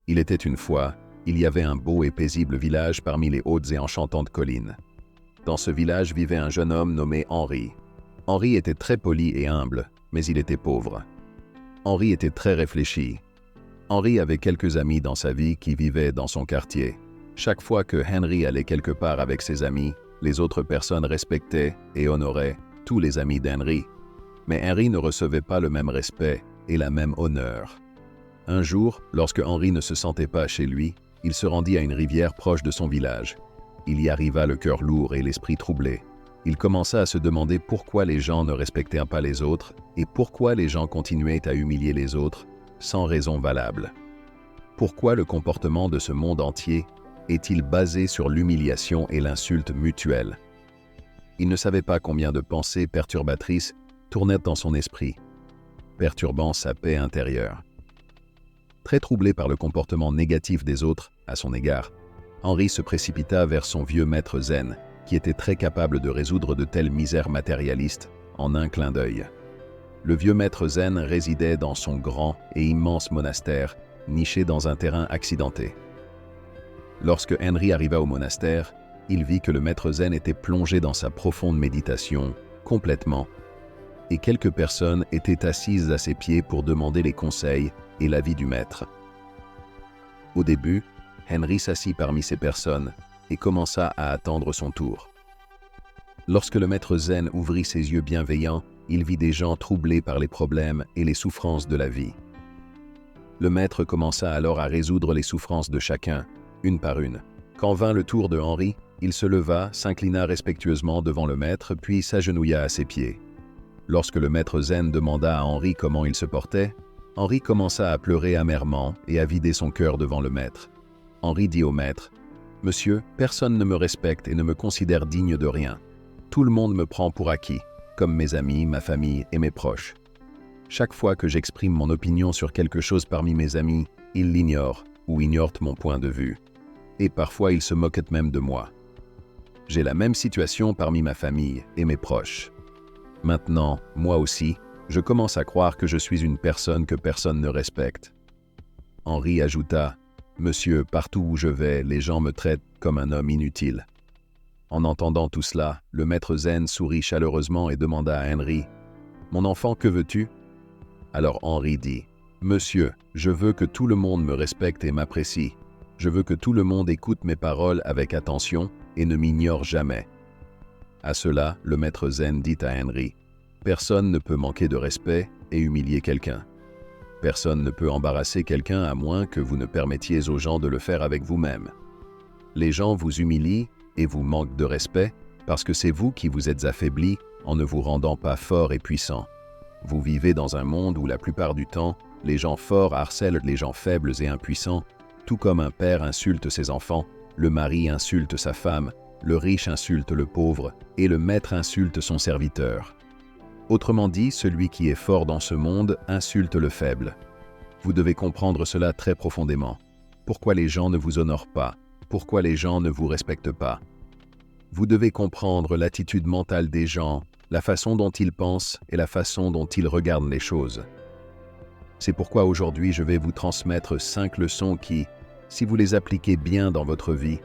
Il était une fois, il y avait un beau et paisible village parmi les hautes et enchantantes collines. Dans ce village vivait un jeune homme nommé Henri. Henri était très poli et humble, mais il était pauvre. Henri était très réfléchi. Henri avait quelques amis dans sa vie qui vivaient dans son quartier. Chaque fois que Henry allait quelque part avec ses amis, les autres personnes respectaient et honoraient tous les amis d'Henry. Mais Henry ne recevait pas le même respect et la même honneur. Un jour, lorsque Henry ne se sentait pas chez lui, il se rendit à une rivière proche de son village. Il y arriva le cœur lourd et l'esprit troublé. Il commença à se demander pourquoi les gens ne respectaient pas les autres et pourquoi les gens continuaient à humilier les autres sans raison valable. Pourquoi le comportement de ce monde entier est-il basé sur l'humiliation et l'insulte mutuelle? Il ne savait pas combien de pensées perturbatrices tournaient dans son esprit, perturbant sa paix intérieure. Très troublé par le comportement négatif des autres à son égard, Henri se précipita vers son vieux maître zen, qui était très capable de résoudre de telles misères matérialistes en un clin d'œil. Le vieux maître zen résidait dans son grand et immense monastère, niché dans un terrain accidenté. Lorsque Henry arriva au monastère, il vit que le maître zen était plongé dans sa profonde méditation, complètement, et quelques personnes étaient assises à ses pieds pour demander les conseils et l'avis du maître. Au début, Henry s'assit parmi ces personnes et commença à attendre son tour. Lorsque le maître zen ouvrit ses yeux bienveillants, il vit des gens troublés par les problèmes et les souffrances de la vie. Le maître commença alors à résoudre les souffrances de chacun, une par une. Quand vint le tour de Henri, il se leva, s'inclina respectueusement devant le maître, puis s'agenouilla à ses pieds. Lorsque le maître zen demanda à Henri comment il se portait, Henri commença à pleurer amèrement et à vider son cœur devant le maître. Henri dit au maître, « Monsieur, personne ne me respecte et ne me considère digne de rien. Tout le monde me prend pour acquis, comme mes amis, ma famille et mes proches. Chaque fois que j'exprime mon opinion sur quelque chose parmi mes amis, ils l'ignorent ou ignorent mon point de vue. Et parfois ils se moquent même de moi. J'ai la même situation parmi ma famille et mes proches. Maintenant, moi aussi, je commence à croire que je suis une personne que personne ne respecte. » Henri ajouta, « Monsieur, partout où je vais, les gens me traitent comme un homme inutile. » En entendant tout cela, le maître zen sourit chaleureusement et demanda à Henry, « Mon enfant, que veux-tu » Alors Henri dit, « Monsieur, je veux que tout le monde me respecte et m'apprécie. Je veux que tout le monde écoute mes paroles avec attention et ne m'ignore jamais. » À cela, le maître zen dit à Henry, « Personne ne peut manquer de respect et humilier quelqu'un. Personne ne peut embarrasser quelqu'un à moins que vous ne permettiez aux gens de le faire avec vous-même. Les gens vous humilient et vous manquent de respect parce que c'est vous qui vous êtes affaiblis en ne vous rendant pas fort et puissant. Vous vivez dans un monde où la plupart du temps, les gens forts harcèlent les gens faibles et impuissants, tout comme un père insulte ses enfants, le mari insulte sa femme, le riche insulte le pauvre et le maître insulte son serviteur. Autrement dit, celui qui est fort dans ce monde insulte le faible. Vous devez comprendre cela très profondément. Pourquoi les gens ne vous honorent pas? Pourquoi les gens ne vous respectent pas? Vous devez comprendre l'attitude mentale des gens, la façon dont ils pensent et la façon dont ils regardent les choses. C'est pourquoi aujourd'hui je vais vous transmettre 5 leçons qui, si vous les appliquez bien dans votre vie,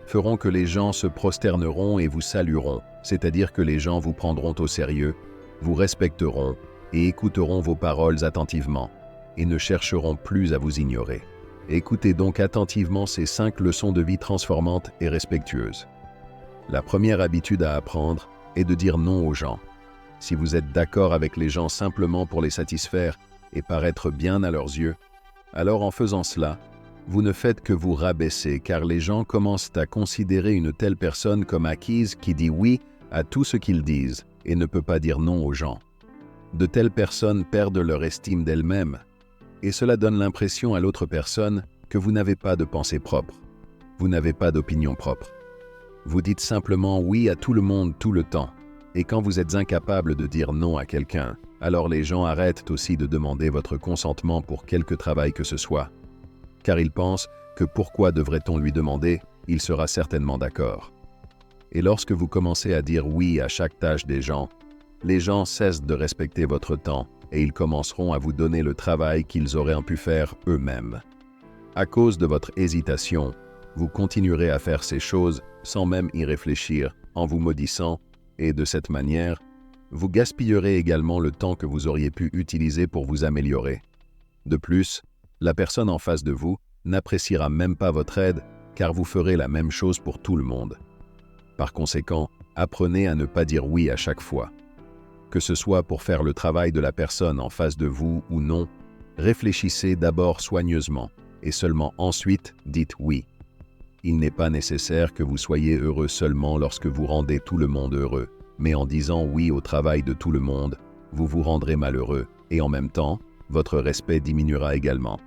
feront que les gens se prosterneront et vous salueront, c'est-à-dire que les gens vous prendront au sérieux, vous respecteront et écouteront vos paroles attentivement, et ne chercheront plus à vous ignorer. Écoutez donc attentivement ces 5 leçons de vie transformantes et respectueuses. La première habitude à apprendre est de dire non aux gens. Si vous êtes d'accord avec les gens simplement pour les satisfaire et paraître bien à leurs yeux, alors en faisant cela, vous ne faites que vous rabaisser car les gens commencent à considérer une telle personne comme acquise qui dit oui à tout ce qu'ils disent et ne peut pas dire non aux gens. De telles personnes perdent leur estime d'elles-mêmes et cela donne l'impression à l'autre personne que vous n'avez pas de pensée propre, vous n'avez pas d'opinion propre. Vous dites simplement oui à tout le monde tout le temps et quand vous êtes incapable de dire non à quelqu'un, alors les gens arrêtent aussi de demander votre consentement pour quelque travail que ce soit. Car ils pensent que pourquoi devrait-on lui demander, il sera certainement d'accord. Et lorsque vous commencez à dire oui à chaque tâche des gens, les gens cessent de respecter votre temps et ils commenceront à vous donner le travail qu'ils auraient pu faire eux-mêmes. À cause de votre hésitation, vous continuerez à faire ces choses sans même y réfléchir, en vous maudissant, et de cette manière, vous gaspillerez également le temps que vous auriez pu utiliser pour vous améliorer. De plus, la personne en face de vous n'appréciera même pas votre aide, car vous ferez la même chose pour tout le monde. Par conséquent, apprenez à ne pas dire oui à chaque fois. Que ce soit pour faire le travail de la personne en face de vous ou non, réfléchissez d'abord soigneusement, et seulement ensuite dites oui. Il n'est pas nécessaire que vous soyez heureux seulement lorsque vous rendez tout le monde heureux, mais en disant oui au travail de tout le monde, vous vous rendrez malheureux, et en même temps, votre respect diminuera également.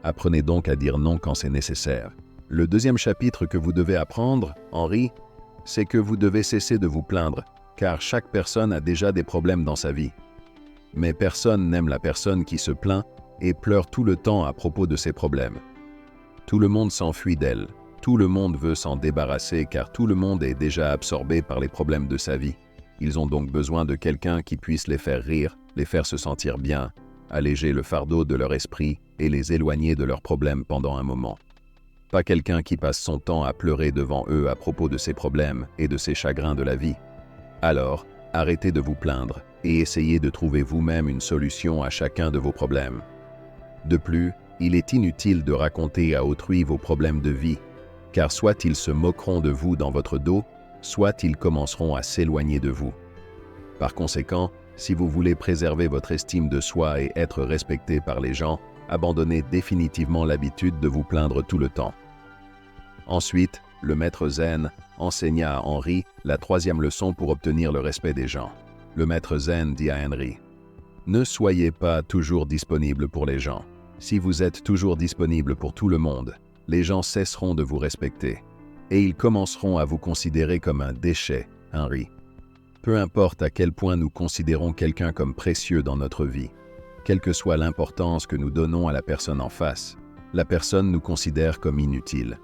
Apprenez donc à dire non quand c'est nécessaire. Le deuxième chapitre que vous devez apprendre, Henri, c'est que vous devez cesser de vous plaindre, car chaque personne a déjà des problèmes dans sa vie. Mais personne n'aime la personne qui se plaint et pleure tout le temps à propos de ses problèmes. Tout le monde s'enfuit d'elle. Tout le monde veut s'en débarrasser car tout le monde est déjà absorbé par les problèmes de sa vie. Ils ont donc besoin de quelqu'un qui puisse les faire rire, les faire se sentir bien, alléger le fardeau de leur esprit et les éloigner de leurs problèmes pendant un moment. Pas quelqu'un qui passe son temps à pleurer devant eux à propos de ses problèmes et de ses chagrins de la vie. Alors, arrêtez de vous plaindre et essayez de trouver vous-même une solution à chacun de vos problèmes. De plus, il est inutile de raconter à autrui vos problèmes de vie, car soit ils se moqueront de vous dans votre dos, soit ils commenceront à s'éloigner de vous. Par conséquent, si vous voulez préserver votre estime de soi et être respecté par les gens, abandonnez définitivement l'habitude de vous plaindre tout le temps. Ensuite, le maître Zen enseigna à Henri la troisième leçon pour obtenir le respect des gens. Le maître Zen dit à Henri, « Ne soyez pas toujours disponible pour les gens. Si vous êtes toujours disponible pour tout le monde, les gens cesseront de vous respecter et ils commenceront à vous considérer comme un déchet, Henri. Peu importe à quel point nous considérons quelqu'un comme précieux dans notre vie, quelle que soit l'importance que nous donnons à la personne en face, la personne nous considère comme inutile.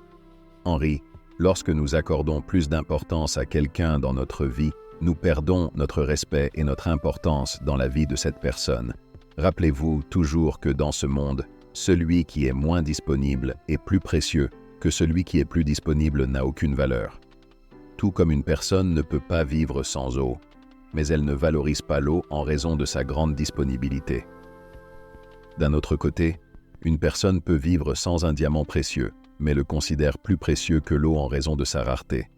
Henri, lorsque nous accordons plus d'importance à quelqu'un dans notre vie, nous perdons notre respect et notre importance dans la vie de cette personne. Rappelez-vous toujours que dans ce monde, celui qui est moins disponible est plus précieux que celui qui est plus disponible n'a aucune valeur. Tout comme une personne ne peut pas vivre sans eau, mais elle ne valorise pas l'eau en raison de sa grande disponibilité. D'un autre côté, une personne peut vivre sans un diamant précieux, mais le considère plus précieux que l'eau en raison de sa rareté.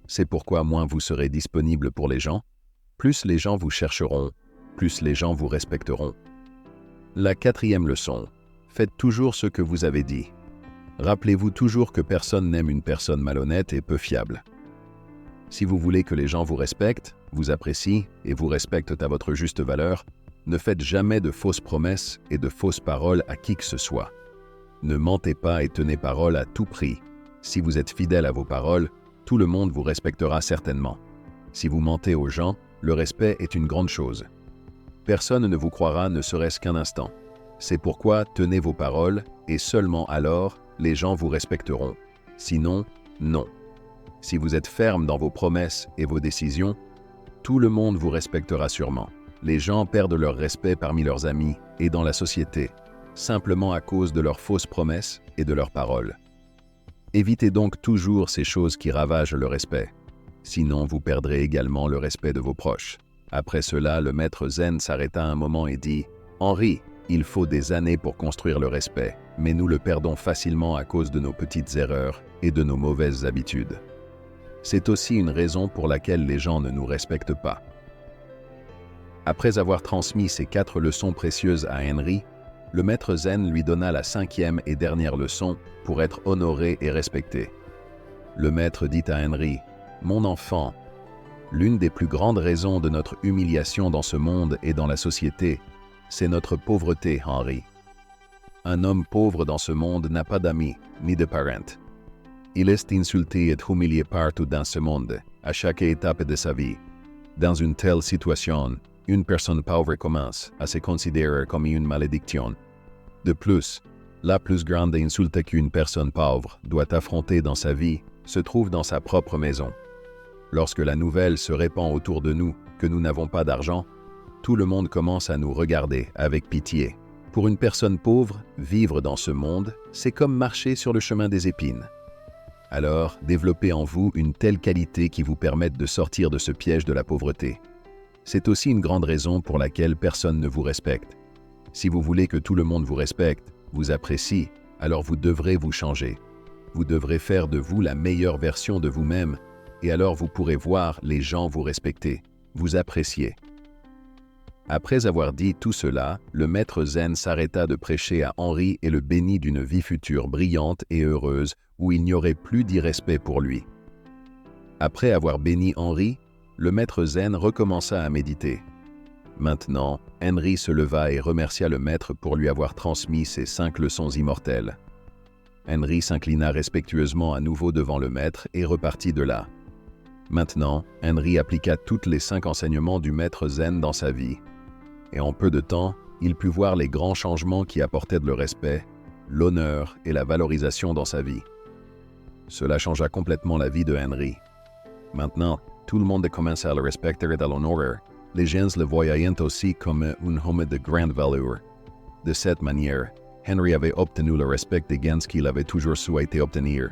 C'est pourquoi moins vous serez disponible pour les gens, plus les gens vous chercheront, plus les gens vous respecteront. La quatrième leçon. Faites toujours ce que vous avez dit. Rappelez-vous toujours que personne n'aime une personne malhonnête et peu fiable. Si vous voulez que les gens vous respectent, vous apprécient et vous respectent à votre juste valeur, ne faites jamais de fausses promesses et de fausses paroles à qui que ce soit. Ne mentez pas et tenez parole à tout prix. Si vous êtes fidèle à vos paroles, tout le monde vous respectera certainement. Si vous mentez aux gens, le respect est une grande chose. Personne ne vous croira ne serait-ce qu'un instant. C'est pourquoi tenez vos paroles et seulement alors les gens vous respecteront. Sinon, non. Si vous êtes ferme dans vos promesses et vos décisions, tout le monde vous respectera sûrement. Les gens perdent leur respect parmi leurs amis et dans la société, simplement à cause de leurs fausses promesses et de leurs paroles. Évitez donc toujours ces choses qui ravagent le respect. Sinon, vous perdrez également le respect de vos proches. Après cela, le maître Zen s'arrêta un moment et dit « Henri, il faut des années pour construire le respect, mais nous le perdons facilement à cause de nos petites erreurs et de nos mauvaises habitudes. C'est aussi une raison pour laquelle les gens ne nous respectent pas. » Après avoir transmis ces 4 leçons précieuses à Henri, le maître Zen lui donna la 5e et dernière leçon pour être honoré et respecté. Le maître dit à Henri, « Mon enfant, l'une des plus grandes raisons de notre humiliation dans ce monde et dans la société, c'est notre pauvreté, Henri. Un homme pauvre dans ce monde n'a pas d'amis, ni de parents. Il est insulté et humilié partout dans ce monde, à chaque étape de sa vie. Dans une telle situation, une personne pauvre commence à se considérer comme une malédiction. De plus, la plus grande insulte qu'une personne pauvre doit affronter dans sa vie se trouve dans sa propre maison. Lorsque la nouvelle se répand autour de nous que nous n'avons pas d'argent, tout le monde commence à nous regarder avec pitié. Pour une personne pauvre, vivre dans ce monde, c'est comme marcher sur le chemin des épines. Alors, développez en vous une telle qualité qui vous permette de sortir de ce piège de la pauvreté. C'est aussi une grande raison pour laquelle personne ne vous respecte. Si vous voulez que tout le monde vous respecte, vous apprécie, alors vous devrez vous changer. Vous devrez faire de vous la meilleure version de vous-même, et alors vous pourrez voir les gens vous respecter, vous apprécier. Après avoir dit tout cela, le maître zen s'arrêta de prêcher à Henri et le bénit d'une vie future brillante et heureuse où il n'y aurait plus d'irrespect pour lui. Après avoir béni Henri, le maître zen recommença à méditer. Maintenant, Henri se leva et remercia le maître pour lui avoir transmis ses 5 leçons immortelles. Henri s'inclina respectueusement à nouveau devant le maître et repartit de là. Maintenant, Henri appliqua tous les 5 enseignements du maître zen dans sa vie. Et en peu de temps, il put voir les grands changements qui apportaient le respect, l'honneur et la valorisation dans sa vie. Cela changea complètement la vie de Henri. Maintenant, tout le monde commença à le respecter et à l'honorer. Les gens le voyaient aussi comme un homme de grande valeur. De cette manière, Henri avait obtenu le respect des gens qu'il avait toujours souhaité obtenir.